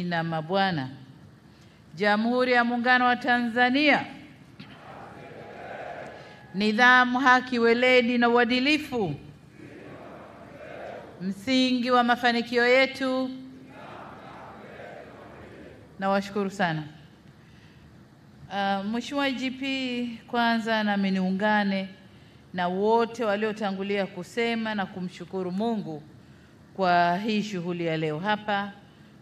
na mabwana, Jamhuri ya Muungano wa Tanzania, nidhamu, haki, weledi na uadilifu, msingi wa mafanikio yetu. Nawashukuru sana. Mheshimiwa IGP, kwanza nami niungane na wote waliotangulia kusema na kumshukuru Mungu kwa hii shughuli ya leo hapa,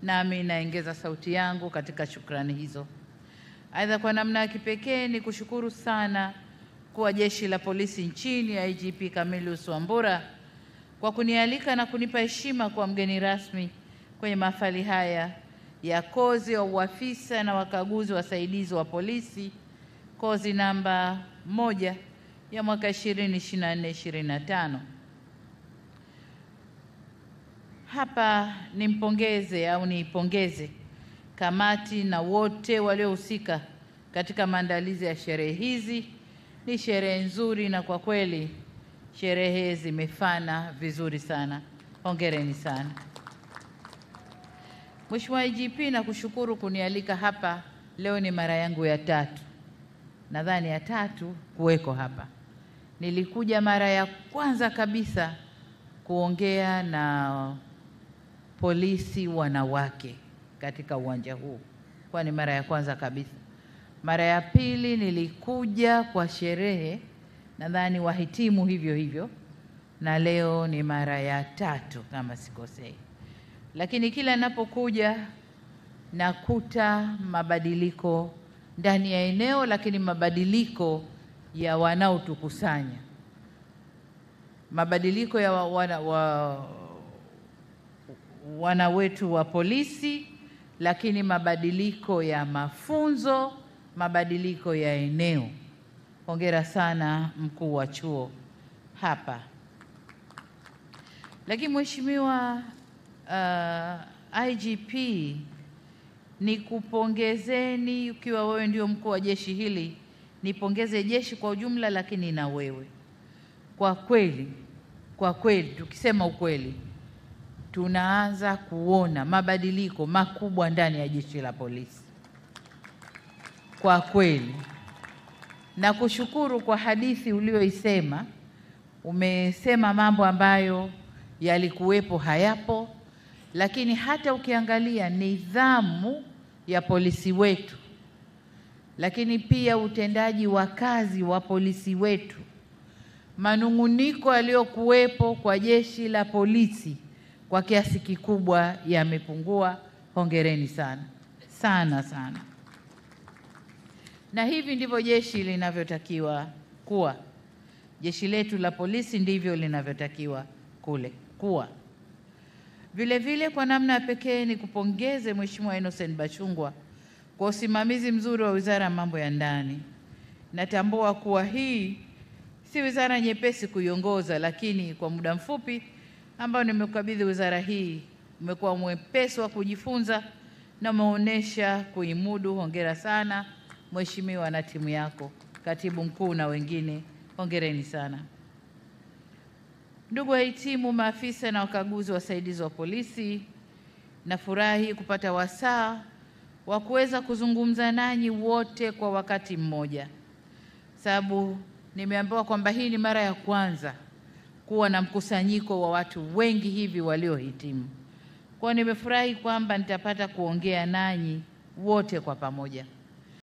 nami naongeza sauti yangu katika shukrani hizo. Aidha, kwa namna ya kipekee ni kushukuru sana kwa Jeshi la Polisi nchini ya IGP Camillus Wambura kwa kunialika na kunipa heshima kwa mgeni rasmi kwenye mahafali haya ya kozi ya uafisa na wakaguzi wasaidizi wa polisi, kozi namba 1 ya mwaka 2024-2025. Hapa niipongeze kamati na wote waliohusika katika maandalizi ya sherehe hizi. Ni sherehe nzuri na kwa kweli sherehe zimefana vizuri sana. Hongereni sana. Mheshimiwa IGP, nakushukuru kunialika hapa leo. Ni mara yangu ya 3, nadhani ya 3 kuweko hapa. Nilikuja mara ya kwanza kabisa kuongea na polisi wanawake katika uwanja huu, kwa ni mara ya kwanza kabisa. Mara ya pili nilikuja kwa sherehe, nadhani wahitimu hivyo hivyo, na leo ni mara ya 3 kama sikosei. Lakini kila ninapokuja nakuta mabadiliko ndani ya eneo, lakini mabadiliko ya wanaotukusanya, mabadiliko ya wana wetu wa polisi, lakini mabadiliko ya mafunzo, mabadiliko ya eneo. Hongera sana mkuu wa chuo hapa. Lakini Mheshimiwa IGP, nikupongezeni ukiwa wewe ndio mkuu wa jeshi hili, nipongeze jeshi kwa ujumla, lakini na wewe. Kwa kweli tukisema ukweli, tunaanza kuona mabadiliko makubwa ndani ya jeshi la polisi. Kwa kweli nakushukuru kwa hadithi ulioisema. Umesema mambo ambayo yalikuwepo hayapo, lakini hata ukiangalia nidhamu ya polisi wetu, lakini pia utendaji wa kazi wa polisi wetu, manunguniko yaliyokuwepo kwa jeshi la polisi kwa kiasi kikubwa yamepungua. Hongereni sana sana sana. Na hivi ndivyo jeshi linavyotakiwa kuwa. Jeshi letu la polisi ndivyo linavyotakiwa kuwa. Vile vile kwa namna ya pekee ni kupongeze Mheshimiwa Innocent Bachungwa kwa usimamizi mzuri wa Wizara ya Mambo ya Ndani. Natambua kuwa hii si wizara nyepesi kuiongoza, lakini kwa muda mfupi ambao nimekabidhi wizara hii umekuwa mwepesi wa kujifunza na umeonyesha kuimudu. Hongera sana Mheshimiwa na timu yako, Katibu Mkuu na wengine, hongereni sana. Ndugu wahitimu, maafisa na wakaguzi wasaidizi wa polisi, nafurahi kupata wasaa wa kuweza kuzungumza nanyi wote kwa wakati mmoja, sababu nimeambiwa kwamba hii ni mara ya kwanza kuwa na mkusanyiko wa watu wengi hivi waliohitimu. Kwa nimefurahi kwamba nitapata kuongea nanyi wote kwa pamoja.